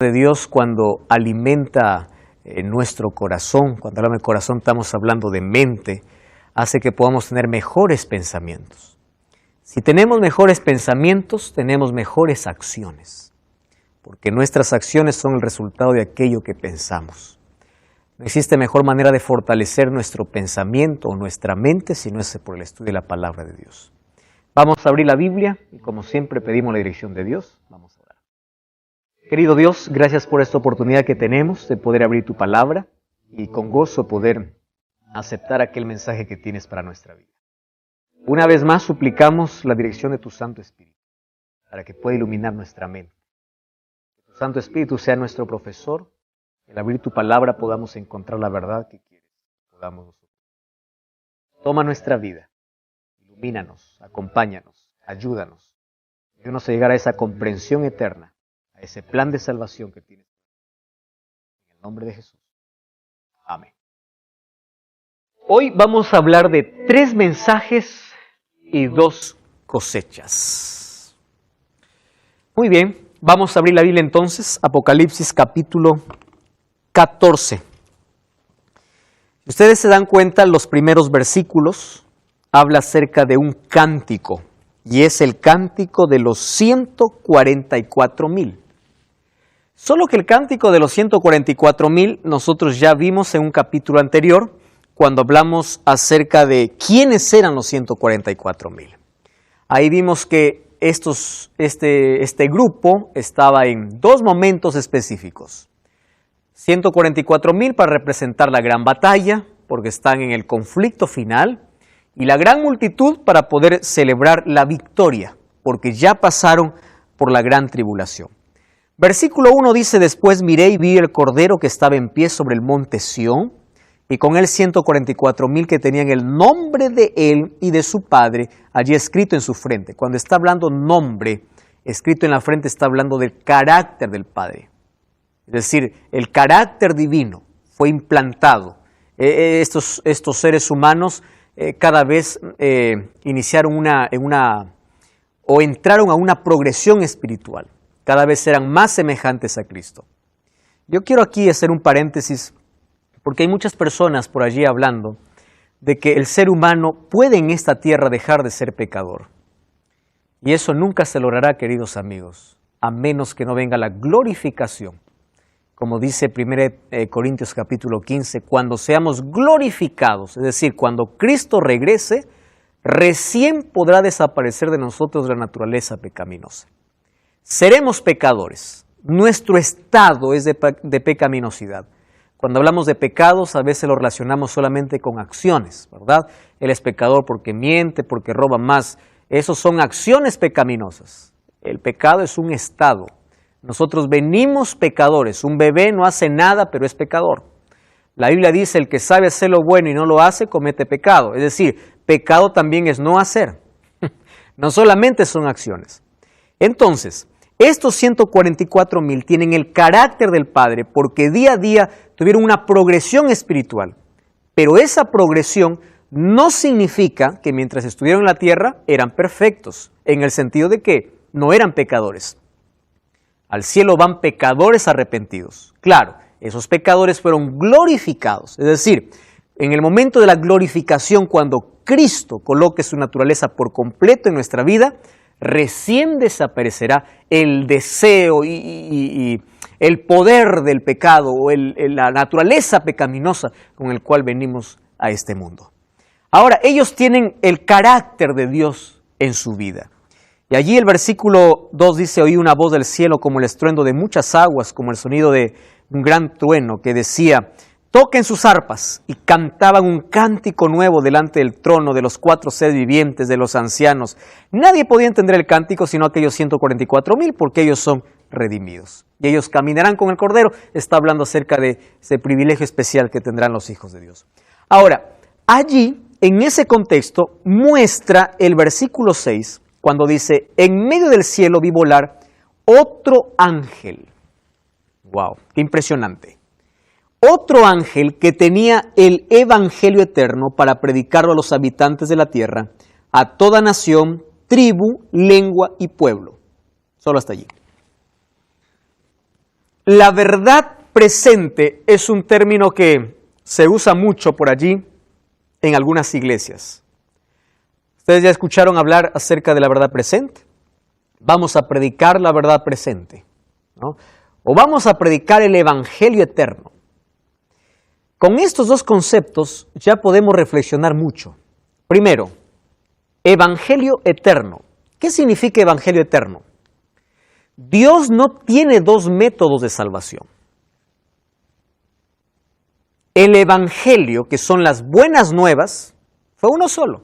De Dios cuando alimenta nuestro corazón, cuando hablamos de corazón estamos hablando de mente, hace que podamos tener mejores pensamientos. Si tenemos mejores pensamientos, tenemos mejores acciones, porque nuestras acciones son el resultado de aquello que pensamos. No existe mejor manera de fortalecer nuestro pensamiento o nuestra mente si no es por el estudio de la palabra de Dios. Vamos a abrir la Biblia y como siempre pedimos la dirección de Dios. Vamos a orar. Querido Dios, gracias por esta oportunidad que tenemos de poder abrir tu palabra y con gozo poder aceptar aquel mensaje que tienes para nuestra vida. Una vez más suplicamos la dirección de tu Santo Espíritu para que pueda iluminar nuestra mente. Que tu Santo Espíritu sea nuestro profesor, que al abrir tu palabra podamos encontrar la verdad que quieres. Podamos nosotros. Toma nuestra vida, ilumínanos, acompáñanos, ayúdanos. Ayúdanos a llegar a esa comprensión eterna, a ese plan de salvación que tienes. En el nombre de Jesús. Amén. Hoy vamos a hablar de 3 mensajes y 2 cosechas. Muy bien, vamos a abrir la Biblia entonces, Apocalipsis capítulo 14. Si ustedes se dan cuenta, los primeros versículos habla acerca de un cántico, y es el cántico de los 144,000. Solo que el cántico de los 144,000 nosotros ya vimos en un capítulo anterior, cuando hablamos acerca de quiénes eran los 144,000. Ahí vimos que este grupo estaba en 2 momentos específicos. 144,000 para representar la gran batalla, porque están en el conflicto final, y la gran multitud para poder celebrar la victoria, porque ya pasaron por la gran tribulación. Versículo 1 dice: después miré y vi el cordero que estaba en pie sobre el monte Sión, y con él 144,000 que tenían el nombre de él y de su padre allí escrito en su frente. Cuando está hablando nombre escrito en la frente, está hablando del carácter del Padre. Es decir, el carácter divino fue implantado. Estos seres humanos cada vez iniciaron entraron a una progresión espiritual. Cada vez eran más semejantes a Cristo. Yo quiero aquí hacer un paréntesis, porque hay muchas personas por allí hablando de que el ser humano puede en esta tierra dejar de ser pecador. Y eso nunca se logrará, queridos amigos, a menos que no venga la glorificación. Como dice 1 Corintios capítulo 15, cuando seamos glorificados, es decir, cuando Cristo regrese, recién podrá desaparecer de nosotros la naturaleza pecaminosa. Seremos pecadores. Nuestro estado es de pecaminosidad. Cuando hablamos de pecados, a veces lo relacionamos solamente con acciones, ¿verdad? Él es pecador porque miente, porque roba más. Esos son acciones pecaminosas. El pecado es un estado. Nosotros venimos pecadores. Un bebé no hace nada, pero es pecador. La Biblia dice: el que sabe hacer lo bueno y no lo hace, comete pecado. Es decir, pecado también es no hacer. No solamente son acciones. Entonces, estos 144,000 tienen el carácter del Padre porque día a día tuvieron una progresión espiritual. Pero esa progresión no significa que mientras estuvieron en la tierra eran perfectos, en el sentido de que no eran pecadores. Al cielo van pecadores arrepentidos. Claro, esos pecadores fueron glorificados. Es decir, en el momento de la glorificación, cuando Cristo coloque su naturaleza por completo en nuestra vida, recién desaparecerá el deseo y el poder del pecado o la naturaleza pecaminosa con el cual venimos a este mundo. Ahora, ellos tienen el carácter de Dios en su vida. Y allí el versículo 2 dice: oí una voz del cielo como el estruendo de muchas aguas, como el sonido de un gran trueno, que decía: toquen sus arpas, y cantaban un cántico nuevo delante del trono, de los 4 seres vivientes, de los ancianos. Nadie podía entender el cántico sino aquellos 144,000, porque ellos son redimidos. Y ellos caminarán con el Cordero. Está hablando acerca de ese privilegio especial que tendrán los hijos de Dios. Ahora, allí, en ese contexto, muestra el versículo 6, cuando dice: en medio del cielo vi volar otro ángel. ¡Wow! ¡Qué impresionante! Otro ángel que tenía el evangelio eterno para predicarlo a los habitantes de la tierra, a toda nación, tribu, lengua y pueblo. Solo hasta allí. La verdad presente es un término que se usa mucho por allí en algunas iglesias. ¿Ustedes ya escucharon hablar acerca de la verdad presente? Vamos a predicar la verdad presente, ¿no? O vamos a predicar el evangelio eterno. Con estos dos conceptos ya podemos reflexionar mucho. Primero, evangelio eterno. ¿Qué significa evangelio eterno? Dios no tiene dos métodos de salvación. El evangelio, que son las buenas nuevas, fue uno solo.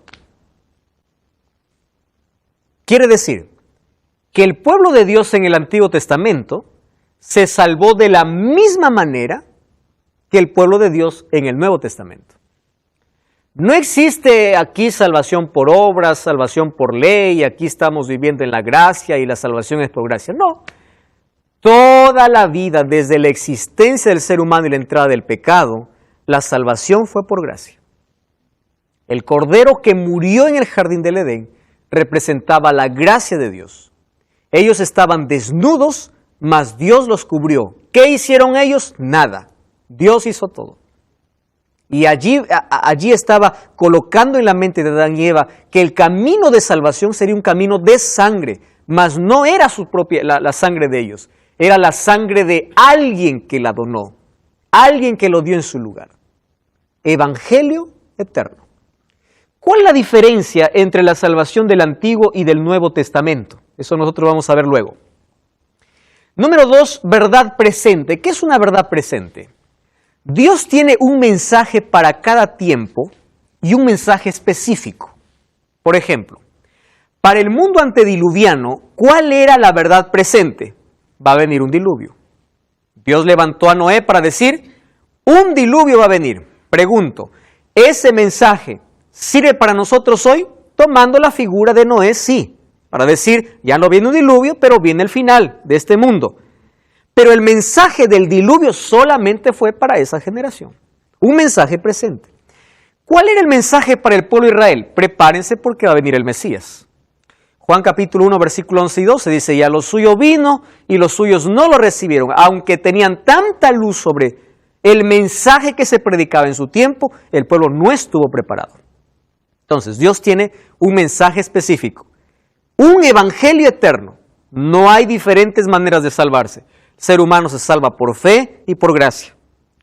Quiere decir que el pueblo de Dios en el Antiguo Testamento se salvó de la misma manera que el pueblo de Dios en el Nuevo Testamento. No existe aquí salvación por obras, salvación por ley, aquí estamos viviendo en la gracia y la salvación es por gracia. No. Toda la vida, desde la existencia del ser humano y la entrada del pecado, la salvación fue por gracia. El Cordero que murió en el jardín del Edén representaba la gracia de Dios. Ellos estaban desnudos, mas Dios los cubrió. ¿Qué hicieron ellos? Nada. Dios hizo todo. Y allí estaba colocando en la mente de Adán y Eva que el camino de salvación sería un camino de sangre, mas no era su propia, la sangre de ellos, era la sangre de alguien que la donó, alguien que lo dio en su lugar. Evangelio eterno. ¿Cuál es la diferencia entre la salvación del Antiguo y del Nuevo Testamento? Eso nosotros vamos a ver luego. Número 2, verdad presente. ¿Qué es una verdad presente? Dios tiene un mensaje para cada tiempo y un mensaje específico. Por ejemplo, para el mundo antediluviano, ¿cuál era la verdad presente? Va a venir un diluvio. Dios levantó a Noé para decir, un diluvio va a venir. Pregunto, ¿ese mensaje sirve para nosotros hoy? Tomando la figura de Noé, sí. Para decir, ya no viene un diluvio, pero viene el final de este mundo. Pero el mensaje del diluvio solamente fue para esa generación. Un mensaje presente. ¿Cuál era el mensaje para el pueblo de Israel? Prepárense porque va a venir el Mesías. Juan capítulo 1, versículo 11 y 12 dice, y a lo suyo vino y los suyos no lo recibieron, aunque tenían tanta luz sobre el mensaje que se predicaba en su tiempo, el pueblo no estuvo preparado. Entonces, Dios tiene un mensaje específico, un evangelio eterno. No hay diferentes maneras de salvarse. El ser humano se salva por fe y por gracia,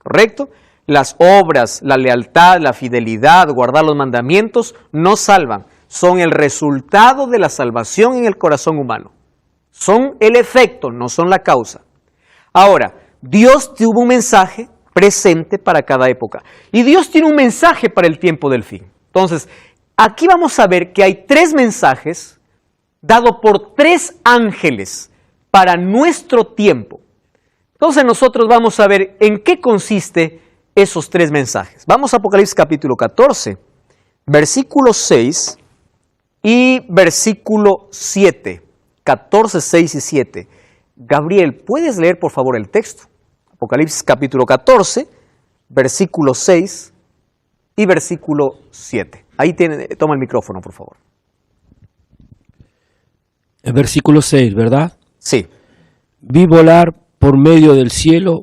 ¿correcto? Las obras, la lealtad, la fidelidad, guardar los mandamientos, no salvan. Son el resultado de la salvación en el corazón humano. Son el efecto, no son la causa. Ahora, Dios tuvo un mensaje presente para cada época. Y Dios tiene un mensaje para el tiempo del fin. Entonces, aquí vamos a ver que hay 3 mensajes dados por 3 ángeles para nuestro tiempo. Entonces nosotros vamos a ver en qué consiste esos 3 mensajes. Vamos a Apocalipsis capítulo 14, versículo 6 y versículo 7. 14, 6 y 7. Gabriel, ¿puedes leer por favor el texto? Apocalipsis capítulo 14, versículo 6 y versículo 7. Ahí toma el micrófono, por favor. El versículo 6, ¿verdad? Sí. Vi volar por medio del cielo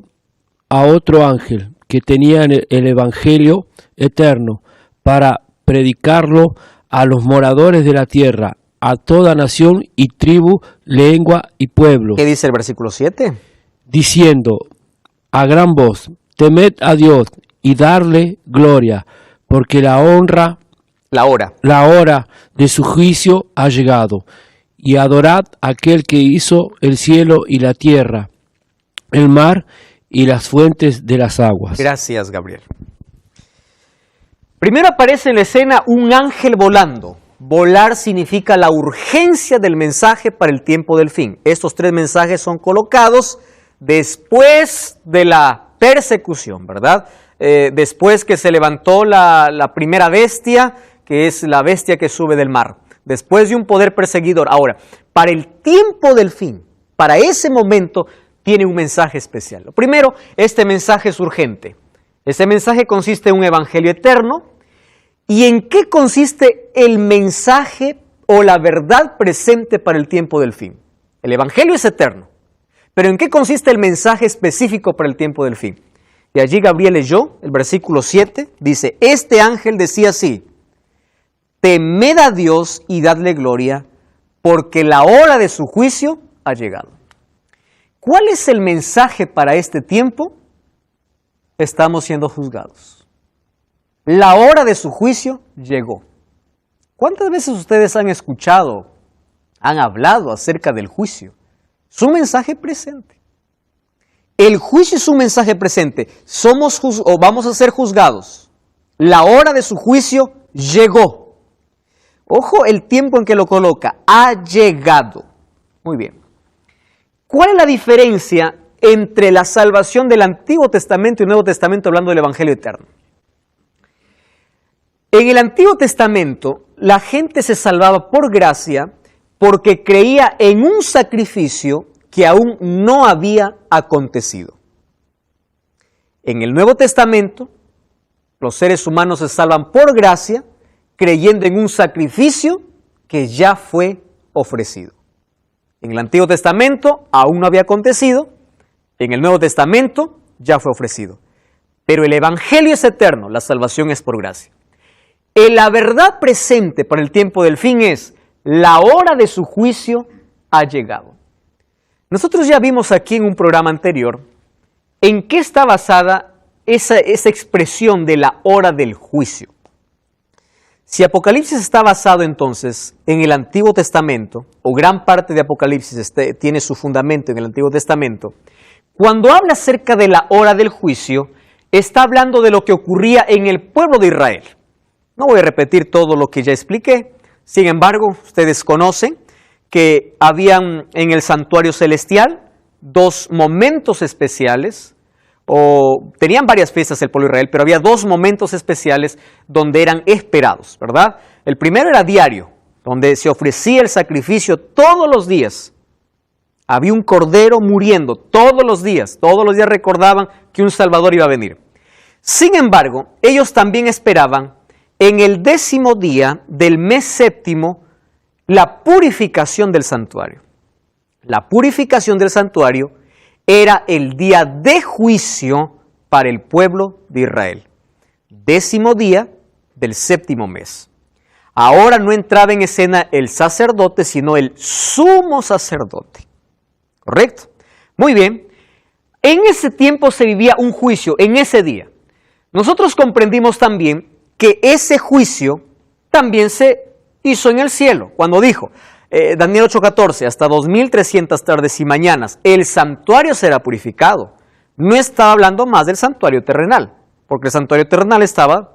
a otro ángel que tenía el evangelio eterno para predicarlo a los moradores de la tierra, a toda nación y tribu, lengua y pueblo. ¿Qué dice el versículo 7? Diciendo a gran voz, temed a Dios y darle gloria, porque la hora de su juicio ha llegado. Y adorad a aquel que hizo el cielo y la tierra, el mar y las fuentes de las aguas. Gracias, Gabriel. Primero aparece en la escena un ángel volando. Volar significa la urgencia del mensaje para el tiempo del fin. Estos 3 mensajes son colocados después de la persecución, ¿verdad? Después que se levantó la primera bestia, que es la bestia que sube del mar. Después de un poder perseguidor. Ahora, para el tiempo del fin, para ese momento, tiene un mensaje especial. Lo primero, este mensaje es urgente. Este mensaje consiste en un evangelio eterno. ¿Y en qué consiste el mensaje o la verdad presente para el tiempo del fin? El evangelio es eterno, Pero ¿en qué consiste el mensaje específico para el tiempo del fin? Y allí Gabriel leyó el versículo 7, dice, este ángel decía así, temed a Dios y dadle gloria, porque la hora de su juicio ha llegado. ¿Cuál es el mensaje para este tiempo? Estamos siendo juzgados. La hora de su juicio llegó. ¿Cuántas veces ustedes han escuchado, han hablado acerca del juicio? Es un mensaje presente. El juicio es un mensaje presente. Vamos a ser juzgados. La hora de su juicio llegó. Ojo el tiempo en que lo coloca. Ha llegado. Muy bien. ¿Cuál es la diferencia entre la salvación del Antiguo Testamento y el Nuevo Testamento hablando del Evangelio eterno? En el Antiguo Testamento, la gente se salvaba por gracia porque creía en un sacrificio que aún no había acontecido. En el Nuevo Testamento, los seres humanos se salvan por gracia creyendo en un sacrificio que ya fue ofrecido. En el Antiguo Testamento aún no había acontecido, en el Nuevo Testamento ya fue ofrecido. Pero el Evangelio es eterno, la salvación es por gracia. La verdad presente para el tiempo del fin es, la hora de su juicio ha llegado. Nosotros ya vimos aquí en un programa anterior en qué está basada esa expresión de la hora del juicio. Si Apocalipsis está basado entonces en el Antiguo Testamento, o gran parte de Apocalipsis tiene su fundamento en el Antiguo Testamento, cuando habla acerca de la hora del juicio, está hablando de lo que ocurría en el pueblo de Israel. No voy a repetir todo lo que ya expliqué, sin embargo, ustedes conocen que habían en el santuario celestial dos momentos especiales, o tenían varias fiestas el pueblo de Israel, pero había dos momentos especiales donde eran esperados, ¿verdad? El primero era diario, donde se ofrecía el sacrificio todos los días. Había un cordero muriendo todos los días recordaban que un Salvador iba a venir. Sin embargo, ellos también esperaban en el 10º día del mes séptimo la purificación del santuario. La purificación del santuario era el día de juicio para el pueblo de Israel. 10º día del séptimo mes. Ahora no entraba en escena el sacerdote, sino el sumo sacerdote. ¿Correcto? Muy bien. En ese tiempo se vivía un juicio, en ese día. Nosotros comprendimos también que ese juicio también se hizo en el cielo, cuando dijo, Daniel 8:14, hasta 2300 tardes y mañanas, el santuario será purificado. No estaba hablando más del santuario terrenal, porque el santuario terrenal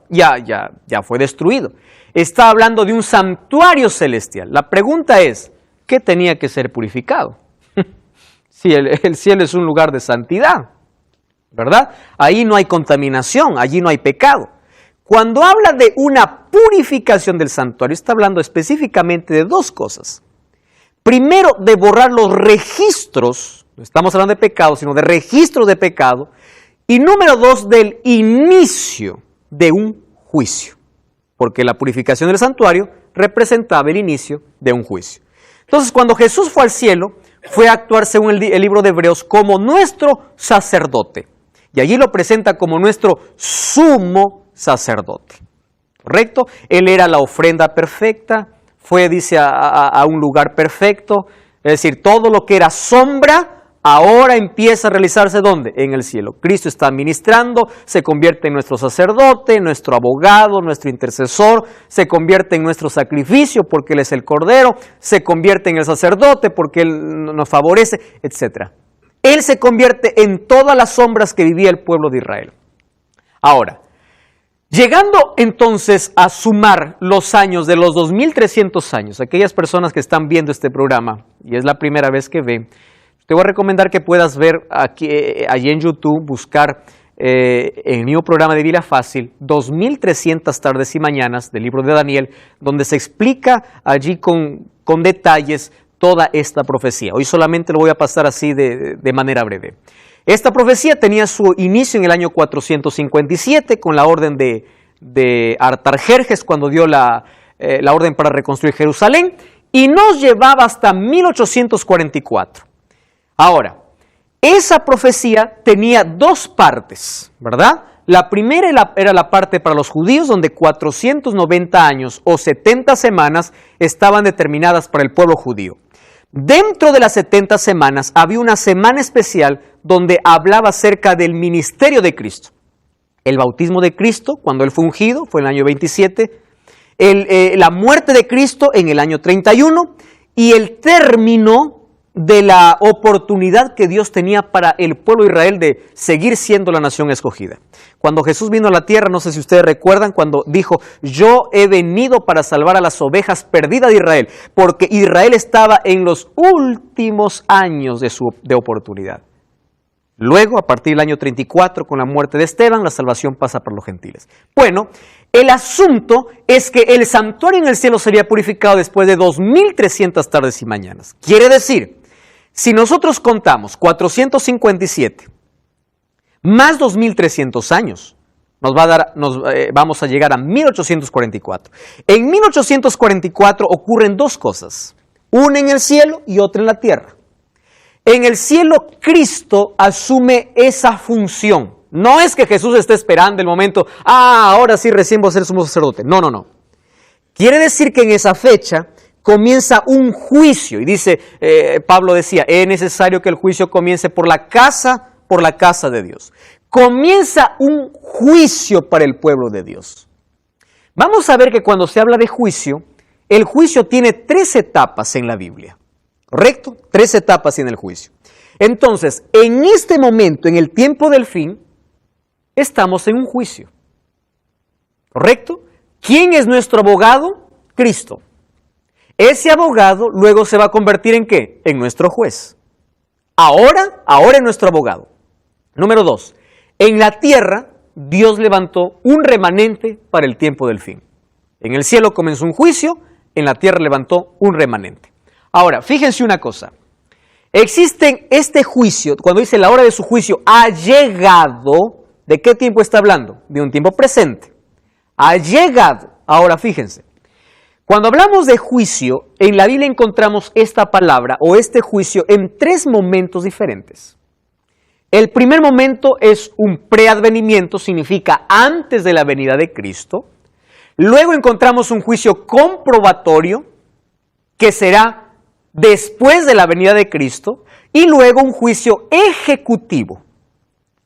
ya fue destruido. Está hablando de un santuario celestial. La pregunta es, ¿qué tenía que ser purificado? Si el cielo es un lugar de santidad, ¿verdad? Ahí no hay contaminación, allí no hay pecado. Cuando habla de una purificación del santuario, está hablando específicamente de dos cosas. Primero, de borrar los registros, no estamos hablando de pecado, sino de registros de pecado. Y número dos, del inicio de un juicio, porque la purificación del santuario representaba el inicio de un juicio. Entonces, cuando Jesús fue al cielo, fue a actuar según el libro de Hebreos como nuestro sacerdote. Y allí lo presenta como nuestro sumo sacerdote. ¿Correcto? Él era la ofrenda perfecta, fue, dice, a un lugar perfecto. Es decir, todo lo que era sombra, ahora empieza a realizarse ¿dónde? En el cielo. Cristo está ministrando, se convierte en nuestro sacerdote, nuestro abogado, nuestro intercesor, se convierte en nuestro sacrificio porque Él es el Cordero, se convierte en el sacerdote porque Él nos favorece, etc. Él se convierte en todas las sombras que vivía el pueblo de Israel. Ahora, llegando entonces a sumar los años de los 2300 años, aquellas personas que están viendo este programa, y es la primera vez que ven, te voy a recomendar que puedas ver allí en YouTube, buscar el mismo programa de Biblia Fácil, 2300 tardes y mañanas del libro de Daniel, donde se explica allí con detalles toda esta profecía. Hoy solamente lo voy a pasar así de manera breve. Esta profecía tenía su inicio en el año 457 con la orden de Artajerjes cuando dio la orden para reconstruir Jerusalén y nos llevaba hasta 1844. Ahora, esa profecía tenía dos partes, ¿verdad? La primera era la parte para los judíos, donde 490 años o 70 semanas estaban determinadas para el pueblo judío. Dentro de las 70 semanas había una semana especial donde hablaba acerca del ministerio de Cristo. El bautismo de Cristo, cuando Él fue ungido, fue en el año 27. La muerte de Cristo en el año 31. Y el término de la oportunidad que Dios tenía para el pueblo de Israel de seguir siendo la nación escogida. Cuando Jesús vino a la tierra, no sé si ustedes recuerdan, cuando dijo, yo he venido para salvar a las ovejas perdidas de Israel, porque Israel estaba en los últimos años de oportunidad. Luego, a partir del año 34, con la muerte de Esteban, la salvación pasa por los gentiles. Bueno, el asunto es que el santuario en el cielo sería purificado después de 2300 tardes y mañanas. Quiere decir, si nosotros contamos 457 más 2300 años, vamos a llegar a 1844. En 1844 ocurren dos cosas, una en el cielo y otra en la tierra. En el cielo, Cristo asume esa función. No es que Jesús esté esperando el momento, ahora sí recién voy a ser sumo sacerdote. No. Quiere decir que en esa fecha comienza un juicio. Y dice, Pablo decía, es necesario que el juicio comience por la casa de Dios. Comienza un juicio para el pueblo de Dios. Vamos a ver que cuando se habla de juicio, el juicio tiene 3 etapas en la Biblia. ¿Correcto? 3 etapas en el juicio. Entonces, en este momento, en el tiempo del fin, estamos en un juicio. ¿Correcto? ¿Quién es nuestro abogado? Cristo. Ese abogado luego se va a convertir ¿en qué? En nuestro juez. Ahora es nuestro abogado. Número 2. En la tierra, Dios levantó un remanente para el tiempo del fin. En el cielo comenzó un juicio, en la tierra levantó un remanente. Ahora, fíjense una cosa. Existe este juicio, cuando dice la hora de su juicio ha llegado, ¿de qué tiempo está hablando? De un tiempo presente. Ha llegado. Ahora, fíjense. Cuando hablamos de juicio, en la Biblia encontramos esta palabra o este juicio en 3 momentos diferentes. El primer momento es un preadvenimiento, significa antes de la venida de Cristo. Luego encontramos un juicio comprobatorio, que será después de la venida de Cristo, y luego un juicio ejecutivo.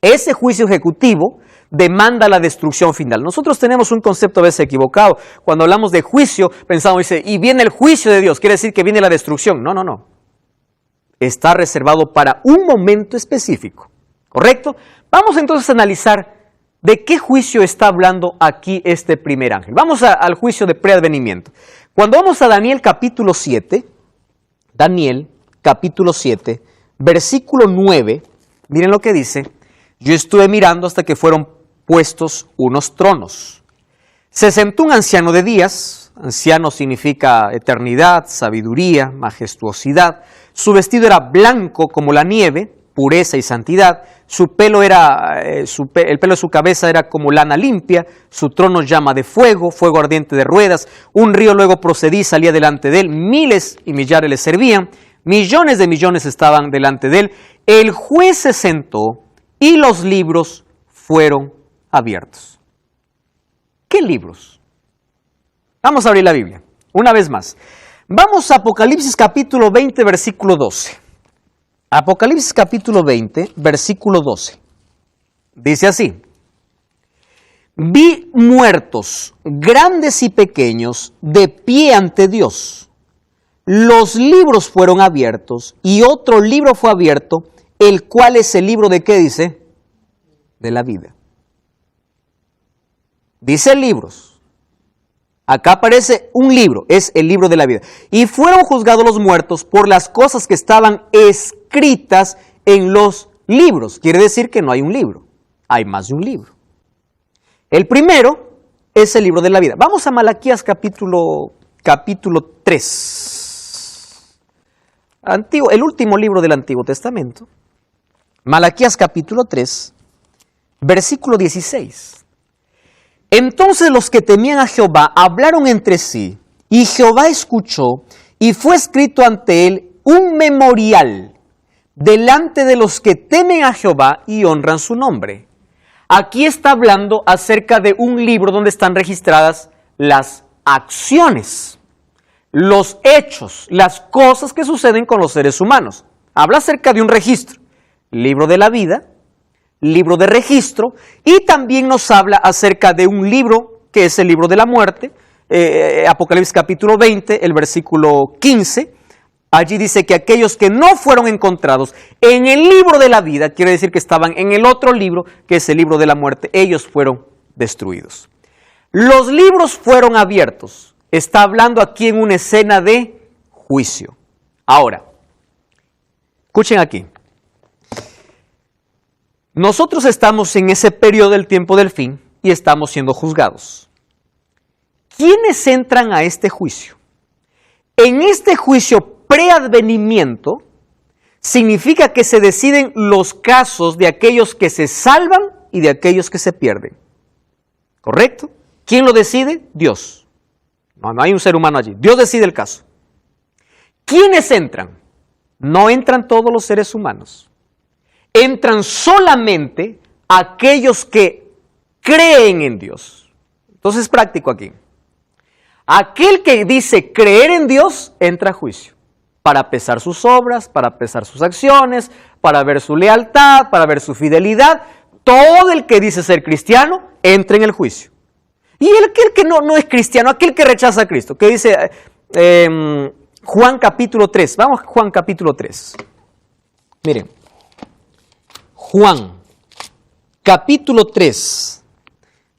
Ese juicio ejecutivo demanda la destrucción final. Nosotros tenemos un concepto a veces equivocado. Cuando hablamos de juicio, pensamos, dice, y viene el juicio de Dios, quiere decir que viene la destrucción. No. Está reservado para un momento específico. ¿Correcto? Vamos entonces a analizar de qué juicio está hablando aquí este primer ángel. Vamos al juicio de preadvenimiento. Cuando vamos a Daniel capítulo 7, versículo 9, miren lo que dice. Yo estuve mirando hasta que fueron puestos unos tronos. Se sentó un anciano de días, anciano significa eternidad, sabiduría, majestuosidad. Su vestido era blanco como la nieve, pureza y santidad. El pelo de su cabeza era como lana limpia, su trono llama de fuego, fuego ardiente de ruedas. Un río luego procedía y salía delante de él, miles y millares le servían, millones de millones estaban delante de él. El juez se sentó y los libros fueron abiertos. ¿Qué libros? Vamos a abrir la Biblia, una vez más. Vamos a Apocalipsis capítulo 20, versículo 12. Apocalipsis capítulo 20, versículo 12. Dice así. Vi muertos, grandes y pequeños, de pie ante Dios. Los libros fueron abiertos y otro libro fue abierto, el cual es el libro de ¿qué dice? De la vida. Dice libros. Acá aparece un libro, es el libro de la vida. Y fueron juzgados los muertos por las cosas que estaban escritas en los libros. Quiere decir que no hay un libro, hay más de un libro. El primero es el libro de la vida. Vamos a Malaquías capítulo 3. El último libro del Antiguo Testamento. Malaquías capítulo 3, versículo 16. Entonces los que temían a Jehová hablaron entre sí, y Jehová escuchó, y fue escrito ante él un memorial, delante de los que temen a Jehová y honran su nombre. Aquí está hablando acerca de un libro donde están registradas las acciones, los hechos, las cosas que suceden con los seres humanos. Habla acerca de un registro, libro de la vida, libro de registro, y también nos habla acerca de un libro que es el libro de la muerte, Apocalipsis capítulo 20, el versículo 15. Allí dice que aquellos que no fueron encontrados en el libro de la vida, quiere decir que estaban en el otro libro, que es el libro de la muerte, ellos fueron destruidos. Los libros fueron abiertos. Está hablando aquí en una escena de juicio. Ahora, escuchen aquí. Nosotros estamos en ese periodo del tiempo del fin y estamos siendo juzgados. ¿Quiénes entran a este juicio? En este juicio preadvenimiento significa que se deciden los casos de aquellos que se salvan y de aquellos que se pierden. ¿Correcto? ¿Quién lo decide? Dios. No hay un ser humano allí. Dios decide el caso. ¿Quiénes entran? No entran todos los seres humanos. Entran solamente aquellos que creen en Dios. Entonces es práctico aquí. Aquel que dice creer en Dios entra a juicio. Para pesar sus obras, para pesar sus acciones, para ver su lealtad, para ver su fidelidad. Todo el que dice ser cristiano entra en el juicio. Y aquel que no es cristiano, aquel que rechaza a Cristo, que dice Juan capítulo 3. Vamos a Juan capítulo 3. Miren, Juan capítulo 3.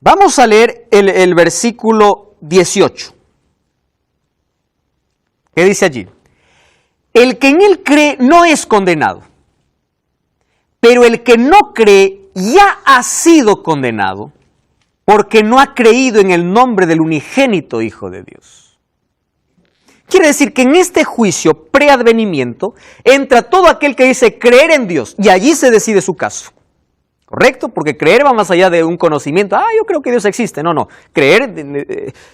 Vamos a leer el versículo 18. ¿Qué dice allí? El que en él cree no es condenado, pero el que no cree ya ha sido condenado, porque no ha creído en el nombre del unigénito Hijo de Dios. Quiere decir que en este juicio preadvenimiento entra todo aquel que dice creer en Dios y allí se decide su caso. ¿Correcto? Porque creer va más allá de un conocimiento. Yo creo que Dios existe. No. Creer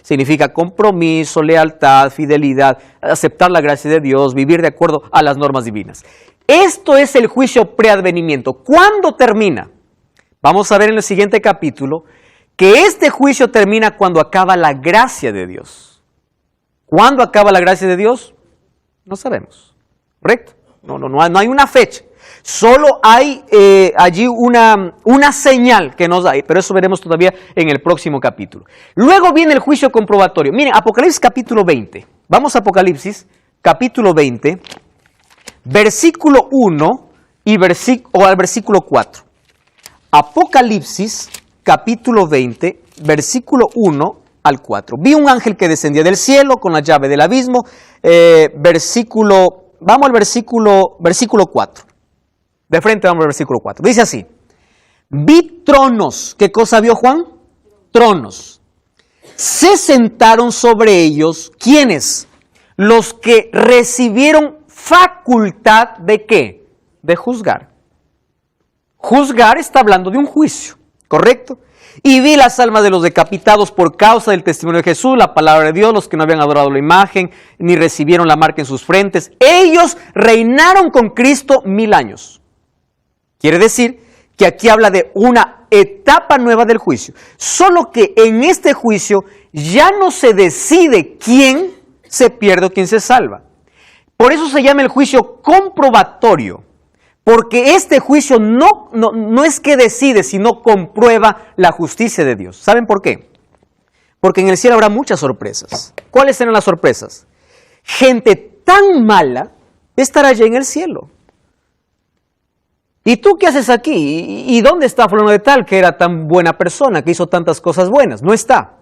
significa compromiso, lealtad, fidelidad, aceptar la gracia de Dios, vivir de acuerdo a las normas divinas. Esto es el juicio preadvenimiento. ¿Cuándo termina? Vamos a ver en el siguiente capítulo que este juicio termina cuando acaba la gracia de Dios. ¿Cuándo acaba la gracia de Dios? No sabemos. ¿Correcto? No hay una fecha. Solo hay allí una señal que nos da, pero eso veremos todavía en el próximo capítulo. Luego viene el juicio comprobatorio. Miren, Apocalipsis capítulo 20. Vamos a Apocalipsis capítulo 20, versículo 1 o al versículo 4. Apocalipsis capítulo 20, versículo 1 al 4. Vi un ángel que descendía del cielo con la llave del abismo. Vamos al versículo 4. De frente vamos al versículo 4. Dice así. Vi tronos. ¿Qué cosa vio Juan? Tronos. Se sentaron sobre ellos. ¿Quiénes? Los que recibieron facultad ¿de qué? De juzgar. Juzgar está hablando de un juicio. ¿Correcto? Y vi las almas de los decapitados por causa del testimonio de Jesús, la palabra de Dios, los que no habían adorado la imagen, ni recibieron la marca en sus frentes. Ellos reinaron con Cristo 1000 años. Quiere decir que aquí habla de una etapa nueva del juicio. Solo que en este juicio ya no se decide quién se pierde o quién se salva. Por eso se llama el juicio comprobatorio. Porque este juicio no es que decide, sino comprueba la justicia de Dios. ¿Saben por qué? Porque en el cielo habrá muchas sorpresas. ¿Cuáles serán las sorpresas? Gente tan mala estará allá en el cielo. ¿Y tú qué haces aquí? ¿Y dónde está fulano de tal que era tan buena persona, que hizo tantas cosas buenas? No está.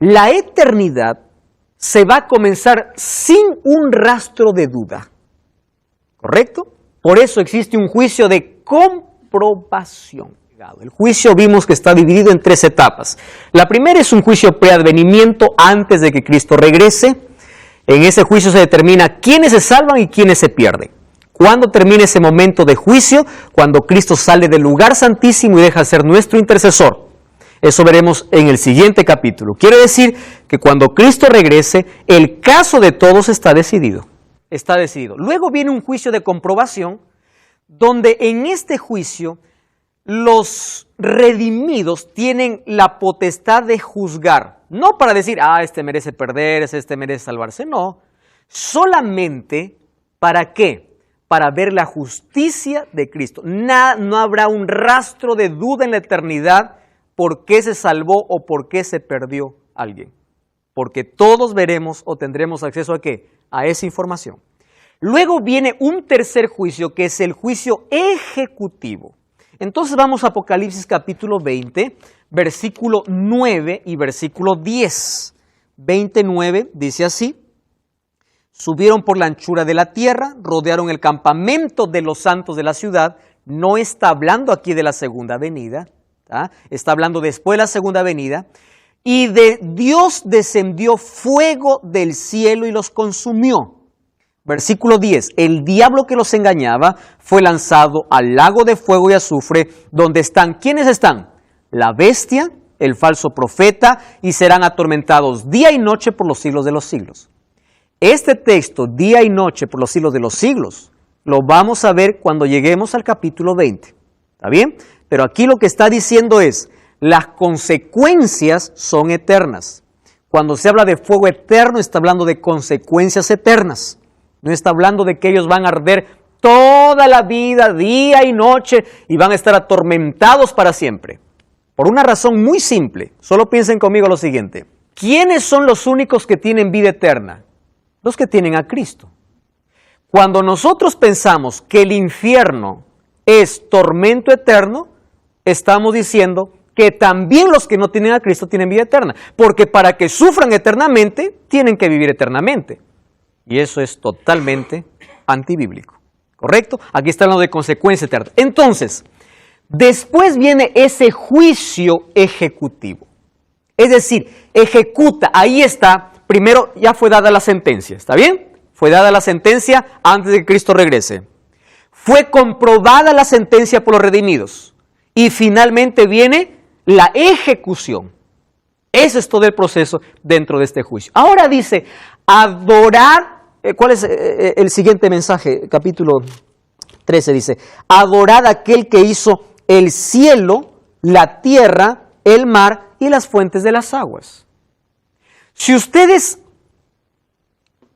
La eternidad se va a comenzar sin un rastro de duda. ¿Correcto? Por eso existe un juicio de comprobación. El juicio vimos que está dividido en 3 etapas. La primera es un juicio preadvenimiento antes de que Cristo regrese. En ese juicio se determina quiénes se salvan y quiénes se pierden. ¿Cuándo termina ese momento de juicio? Cuando Cristo sale del lugar santísimo y deja de ser nuestro intercesor. Eso veremos en el siguiente capítulo. Quiere decir que cuando Cristo regrese, el caso de todos está decidido. Está decidido. Luego viene un juicio de comprobación, donde en este juicio los redimidos tienen la potestad de juzgar, no para decir, este merece perder, este merece salvarse, no, solamente ¿para qué? Para ver la justicia de Cristo. No habrá un rastro de duda en la eternidad por qué se salvó o por qué se perdió alguien. Porque todos veremos o tendremos acceso ¿a qué? A esa información. Luego viene un tercer juicio que es el juicio ejecutivo. Entonces vamos a Apocalipsis capítulo 20, versículo 9 y versículo 10. 29 dice así: subieron por la anchura de la tierra, rodearon el campamento de los santos de la ciudad. No está hablando aquí de la segunda venida, ¿tá? Está hablando después de la segunda venida. Y de Dios descendió fuego del cielo y los consumió. Versículo 10, el diablo que los engañaba fue lanzado al lago de fuego y azufre, donde están, ¿quiénes están? La bestia, el falso profeta, y serán atormentados día y noche por los siglos de los siglos. Este texto, día y noche por los siglos de los siglos, lo vamos a ver cuando lleguemos al capítulo 20. ¿Está bien? Pero aquí lo que está diciendo es, las consecuencias son eternas. Cuando se habla de fuego eterno, está hablando de consecuencias eternas. No está hablando de que ellos van a arder toda la vida, día y noche, y van a estar atormentados para siempre. Por una razón muy simple. Solo piensen conmigo lo siguiente. ¿Quiénes son los únicos que tienen vida eterna? Los que tienen a Cristo. Cuando nosotros pensamos que el infierno es tormento eterno, estamos diciendo que también los que no tienen a Cristo tienen vida eterna. Porque para que sufran eternamente, tienen que vivir eternamente. Y eso es totalmente antibíblico. ¿Correcto? Aquí está hablando de consecuencia eterna. Entonces, después viene ese juicio ejecutivo. Es decir, ejecuta, ahí está, primero ya fue dada la sentencia, ¿está bien? Fue dada la sentencia antes de que Cristo regrese. Fue comprobada la sentencia por los redimidos. Y finalmente viene la ejecución. Ese es todo el proceso dentro de este juicio. Ahora dice, adorar. ¿Cuál es el siguiente mensaje? Capítulo 13 dice, adorad a aquel que hizo el cielo, la tierra, el mar y las fuentes de las aguas. Si ustedes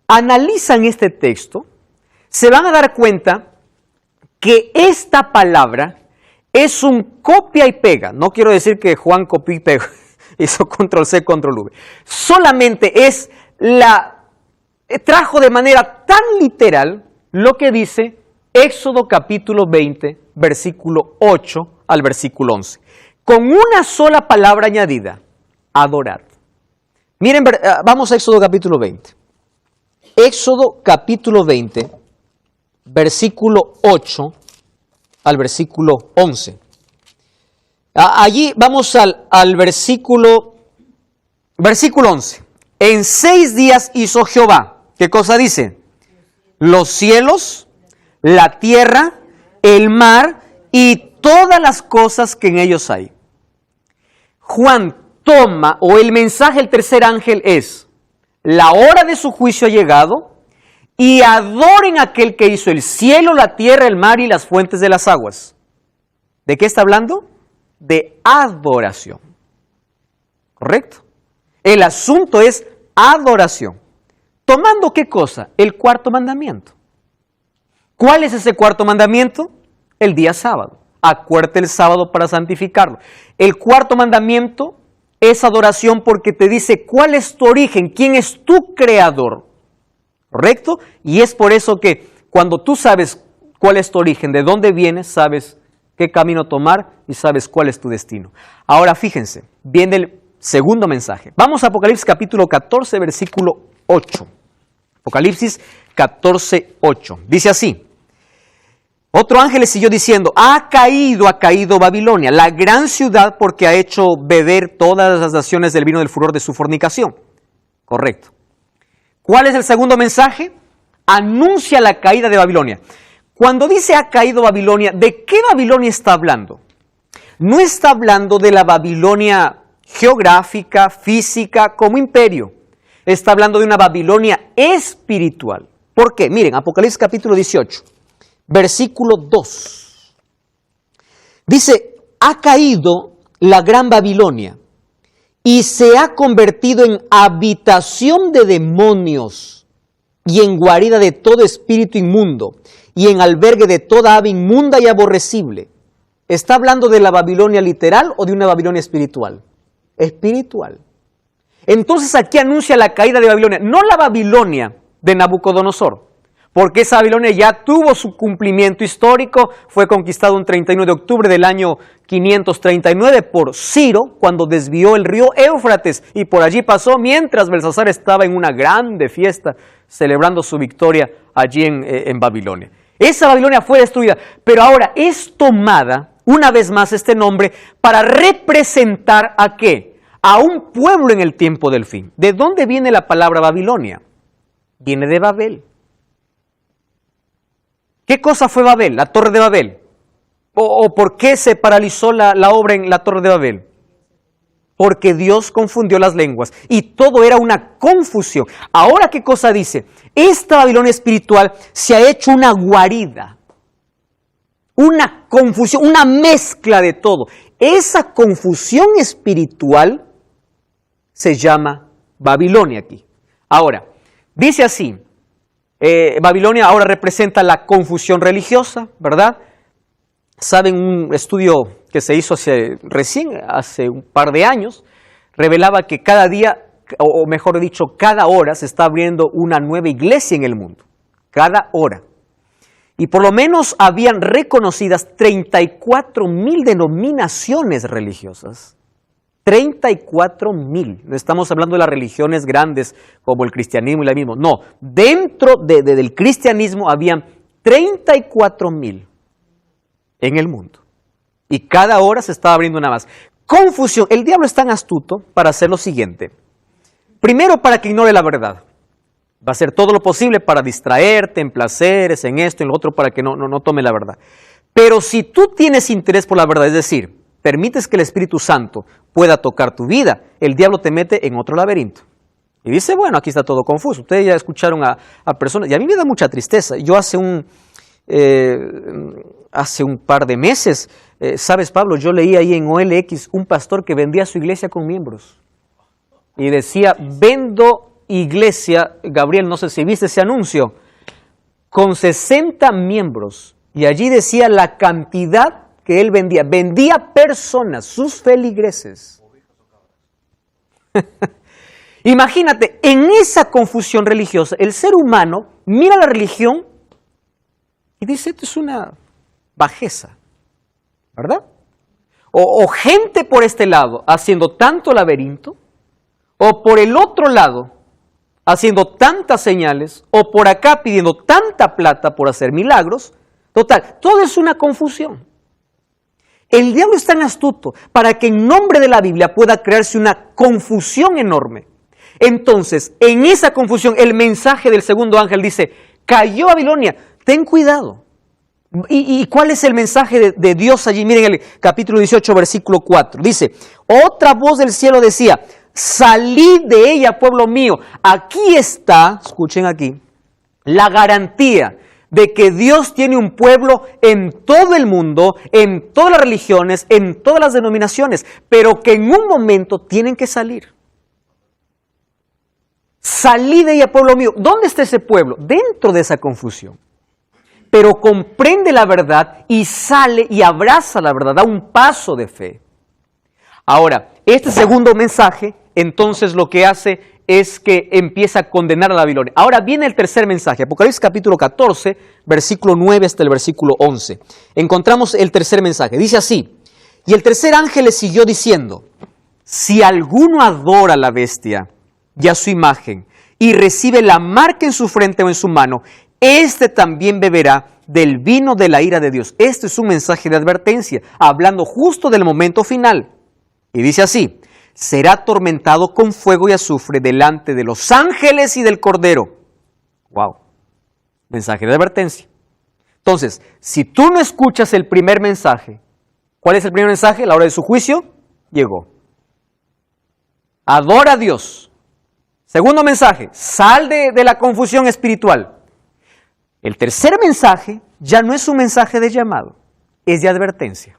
analizan este texto, se van a dar cuenta que esta palabra es un copia y pega. No quiero decir que Juan copió y pegó, hizo control C, control V. Solamente es trajo de manera tan literal lo que dice Éxodo capítulo 20, versículo 8 al versículo 11. Con una sola palabra añadida, adorad. Miren, vamos a Éxodo capítulo 20. Éxodo capítulo 20, versículo 8 al versículo 11. Allí vamos al versículo 11. En 6 días hizo Jehová. ¿Qué cosa dice? Los cielos, la tierra, el mar y todas las cosas que en ellos hay. Juan toma, o el mensaje del tercer ángel es, la hora de su juicio ha llegado y adoren a aquel que hizo el cielo, la tierra, el mar y las fuentes de las aguas. ¿De qué está hablando? De adoración. ¿Correcto? El asunto es adoración. ¿Tomando qué cosa? El cuarto mandamiento. ¿Cuál es ese cuarto mandamiento? El día sábado. Acuérdate el sábado para santificarlo. El cuarto mandamiento es adoración porque te dice cuál es tu origen, quién es tu creador. ¿Correcto? Y es por eso que cuando tú sabes cuál es tu origen, de dónde vienes, sabes qué camino tomar y sabes cuál es tu destino. Ahora fíjense, viene el segundo mensaje. Vamos a Apocalipsis capítulo 14, versículo 8. Apocalipsis 14, 8. Dice así. Otro ángel le siguió diciendo, ha caído Babilonia, la gran ciudad, porque ha hecho beber todas las naciones del vino del furor de su fornicación. Correcto. ¿Cuál es el segundo mensaje? Anuncia la caída de Babilonia. Cuando dice ha caído Babilonia, ¿de qué Babilonia está hablando? No está hablando de la Babilonia geográfica, física, como imperio. Está hablando de una Babilonia espiritual. ¿Por qué? Miren, Apocalipsis capítulo 18. versículo 2. Dice, ha caído la gran Babilonia y se ha convertido en habitación de demonios y en guarida de todo espíritu inmundo y en albergue de toda ave inmunda y aborrecible. ¿Está hablando de la Babilonia literal o de una Babilonia espiritual? Espiritual. Entonces aquí anuncia la caída de Babilonia, no la Babilonia de Nabucodonosor, porque esa Babilonia ya tuvo su cumplimiento histórico, fue conquistado un 31 de octubre del año 539 por Ciro, cuando desvió el río Éufrates, y por allí pasó mientras Belsasar estaba en una grande fiesta, celebrando su victoria allí en Babilonia. Esa Babilonia fue destruida, pero ahora es tomada, una vez más este nombre, para representar ¿a qué? A un pueblo en el tiempo del fin. ¿De dónde viene la palabra Babilonia? Viene de Babel. ¿Qué cosa fue Babel? La Torre de Babel. ¿O por qué se paralizó la obra en la Torre de Babel? Porque Dios confundió las lenguas y todo era una confusión. Ahora, ¿qué cosa dice? Esta Babilonia espiritual se ha hecho una guarida, una confusión, una mezcla de todo. Esa confusión espiritual se llama Babilonia aquí. Ahora, dice así, Babilonia ahora representa la confusión religiosa, ¿verdad? Saben, un estudio que se hizo hace un par de años, revelaba que cada día, o mejor dicho, cada hora se está abriendo una nueva iglesia en el mundo. Cada hora. Y por lo menos habían reconocidas 34,000 denominaciones religiosas. 34,000. No estamos hablando de las religiones grandes como el cristianismo y la misma. No, dentro del cristianismo habían 34,000 en el mundo. Y cada hora se estaba abriendo una más. Confusión. El diablo es tan astuto para hacer lo siguiente. Primero, para que ignore la verdad. Va a hacer todo lo posible para distraerte en placeres, en esto, en lo otro, para que no tome la verdad. Pero si tú tienes interés por la verdad, es decir, permites que el Espíritu Santo pueda tocar tu vida, el diablo te mete en otro laberinto. Y dice, bueno, aquí está todo confuso. Ustedes ya escucharon a personas, y a mí me da mucha tristeza. Yo hace un par de meses, ¿sabes, Pablo? Yo leí ahí en OLX un pastor que vendía su iglesia con miembros. Y decía, vendo iglesia, Gabriel, no sé si viste ese anuncio, con 60 miembros. Y allí decía la cantidad que él vendía. Vendía personas, sus feligreses. Imagínate, en esa confusión religiosa, el ser humano mira la religión y dice, esto es una bajeza, ¿verdad? O gente por este lado haciendo tanto laberinto, o por el otro lado haciendo tantas señales, o por acá pidiendo tanta plata por hacer milagros. Total, todo es una confusión. El diablo es tan astuto para que en nombre de la Biblia pueda crearse una confusión enorme. Entonces, en esa confusión, el mensaje del segundo ángel dice, cayó Babilonia, ten cuidado. ¿Y cuál es el mensaje de Dios allí? Miren el capítulo 18, versículo 4. Dice, otra voz del cielo decía, salid de ella, pueblo mío. Aquí está, escuchen aquí, la garantía de que Dios tiene un pueblo en todo el mundo, en todas las religiones, en todas las denominaciones, pero que en un momento tienen que salir. Salid de ella, pueblo mío. ¿Dónde está ese pueblo? Dentro de esa confusión. Pero comprende la verdad y sale y abraza la verdad, da un paso de fe. Ahora, este segundo mensaje, entonces lo que hace es que empieza a condenar a la Babilonia. Ahora viene el tercer mensaje, Apocalipsis capítulo 14, versículo 9 hasta el versículo 11. Encontramos el tercer mensaje, dice así, y el tercer ángel le siguió diciendo, si alguno adora a la bestia y a su imagen, y recibe la marca en su frente o en su mano, este también beberá del vino de la ira de Dios. Este es un mensaje de advertencia, hablando justo del momento final. Y dice así, será atormentado con fuego y azufre delante de los ángeles y del Cordero. Wow, mensaje de advertencia. Entonces, si tú no escuchas el primer mensaje, ¿cuál es el primer mensaje? La hora de su juicio llegó. Adora a Dios. Segundo mensaje, sal de la confusión espiritual. El tercer mensaje ya no es un mensaje de llamado, es de advertencia.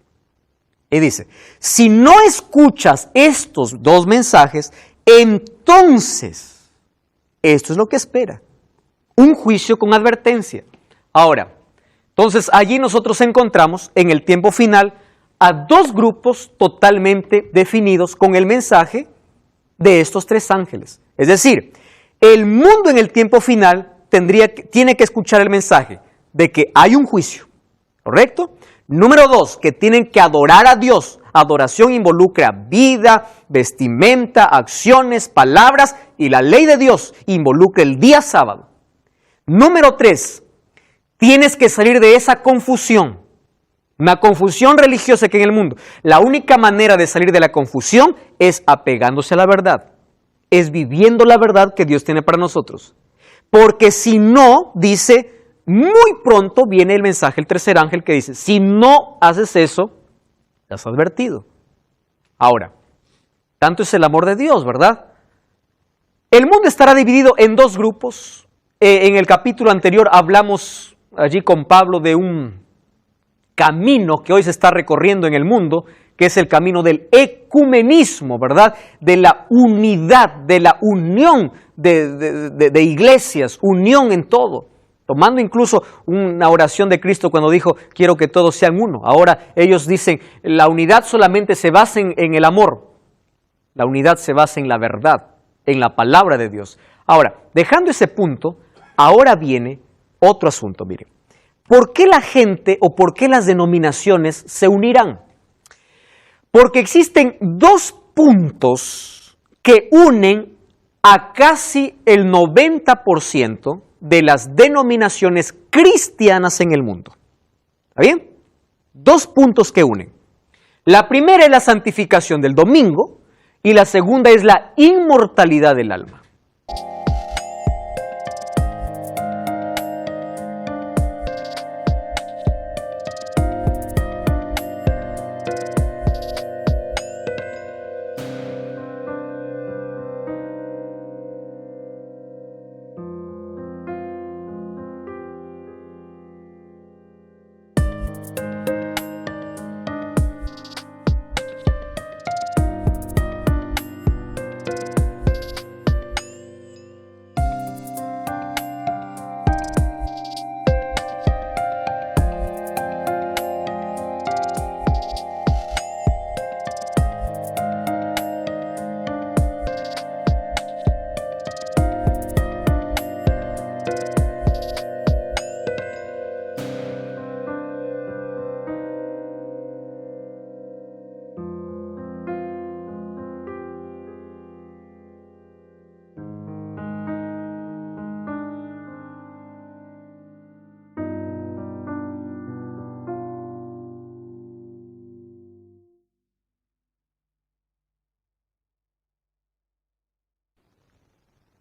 Y dice, si no escuchas estos dos mensajes, entonces, esto es lo que espera, un juicio con advertencia. Ahora, entonces allí nosotros encontramos en el tiempo final a dos grupos totalmente definidos con el mensaje de estos tres ángeles. Es decir, el mundo en el tiempo final tiene que escuchar el mensaje de que hay un juicio, ¿correcto? Número dos, que tienen que adorar a Dios. Adoración involucra vida, vestimenta, acciones, palabras, y la ley de Dios involucra el día sábado. Número tres, tienes que salir de esa confusión, una confusión religiosa que hay en el mundo. La única manera de salir de la confusión es apegándose a la verdad, es viviendo la verdad que Dios tiene para nosotros. Porque si no, dice, muy pronto viene el mensaje, el tercer ángel que dice, si no haces eso, te has advertido. Ahora, tanto es el amor de Dios, ¿verdad? El mundo estará dividido en dos grupos. En el capítulo anterior hablamos allí con Pablo de un camino que hoy se está recorriendo en el mundo, que es el camino del ecumenismo, ¿verdad? De la unidad, de la unión de iglesias, unión en todo. Tomando incluso una oración de Cristo cuando dijo, quiero que todos sean uno. Ahora ellos dicen, la unidad solamente se basa en el amor. La unidad se basa en la verdad, en la palabra de Dios. Ahora, dejando ese punto, ahora viene otro asunto, mire. ¿Por qué la gente o por qué las denominaciones se unirán? Porque existen dos puntos que unen a casi el 90% de las denominaciones cristianas en el mundo. ¿Está bien? Dos puntos que unen. La primera es la santificación del domingo y la segunda es la inmortalidad del alma.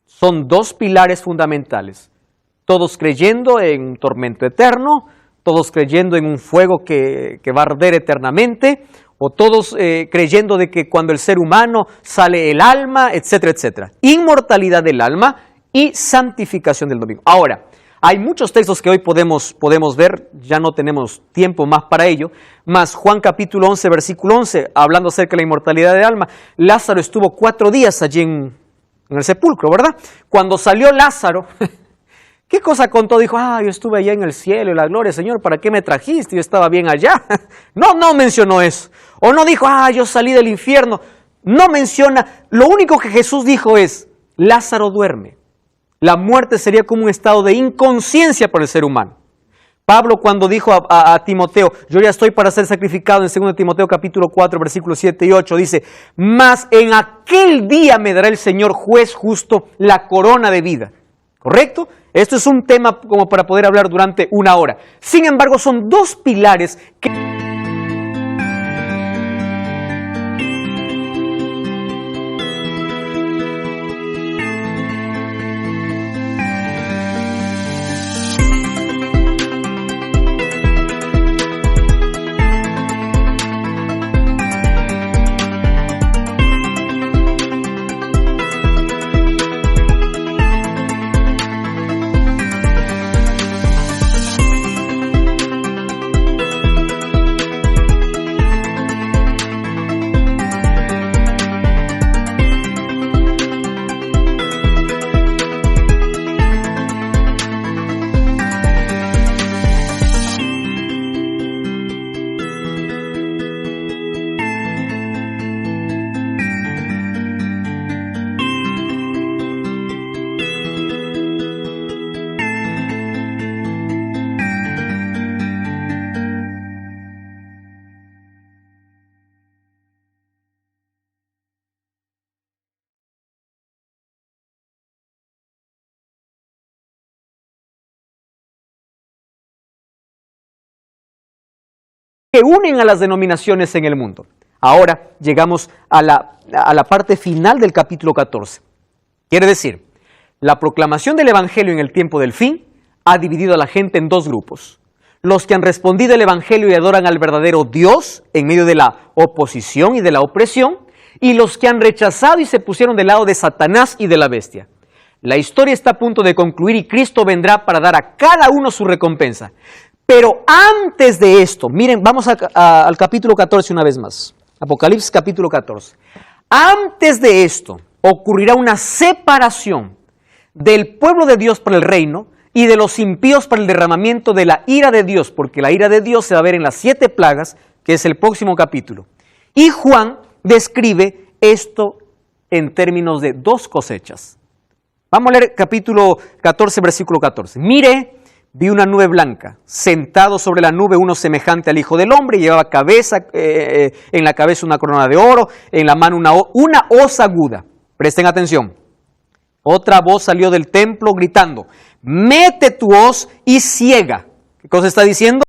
Son dos pilares fundamentales, todos creyendo en un tormento eterno, todos creyendo en un fuego que va a arder eternamente, o todos creyendo de que cuando el ser humano sale el alma, etcétera, etcétera. Inmortalidad del alma y santificación del domingo. Ahora, hay muchos textos que hoy podemos ver, ya no tenemos tiempo más para ello, mas Juan capítulo 11, versículo 11, hablando acerca de la inmortalidad del alma, Lázaro estuvo 4 días allí en el sepulcro, ¿verdad? Cuando salió Lázaro, ¿qué cosa contó? Dijo, yo estuve allá en el cielo y la gloria, Señor, ¿para qué me trajiste? Yo estaba bien allá. No mencionó eso. O no dijo, yo salí del infierno. No menciona. Lo único que Jesús dijo es, Lázaro duerme. La muerte sería como un estado de inconsciencia para el ser humano. Pablo cuando dijo a Timoteo, yo ya estoy para ser sacrificado, en 2 Timoteo capítulo 4, versículos 7 y 8, dice, mas en aquel día me dará el Señor juez justo la corona de vida. ¿Correcto? Esto es un tema como para poder hablar durante 1 hora. Sin embargo, son dos pilares que... que unen a las denominaciones en el mundo. Ahora llegamos a la parte final del capítulo 14. Quiere decir, la proclamación del Evangelio en el tiempo del fin ha dividido a la gente en dos grupos. Los que han respondido al Evangelio y adoran al verdadero Dios en medio de la oposición y de la opresión, y los que han rechazado y se pusieron del lado de Satanás y de la bestia. La historia está a punto de concluir y Cristo vendrá para dar a cada uno su recompensa. Pero antes de esto, miren, vamos al capítulo 14 una vez más. Apocalipsis capítulo 14. Antes de esto ocurrirá una separación del pueblo de Dios para el reino y de los impíos para el derramamiento de la ira de Dios, porque la ira de Dios se va a ver en las 7 plagas, que es el próximo capítulo. Y Juan describe esto en términos de 2 cosechas. Vamos a leer capítulo 14, versículo 14. Mire, vi una nube blanca, sentado sobre la nube uno semejante al Hijo del Hombre, llevaba en la cabeza una corona de oro, en la mano una hoz aguda. Presten atención. Otra voz salió del templo gritando, mete tu hoz y ciega. ¿Qué cosa está diciendo?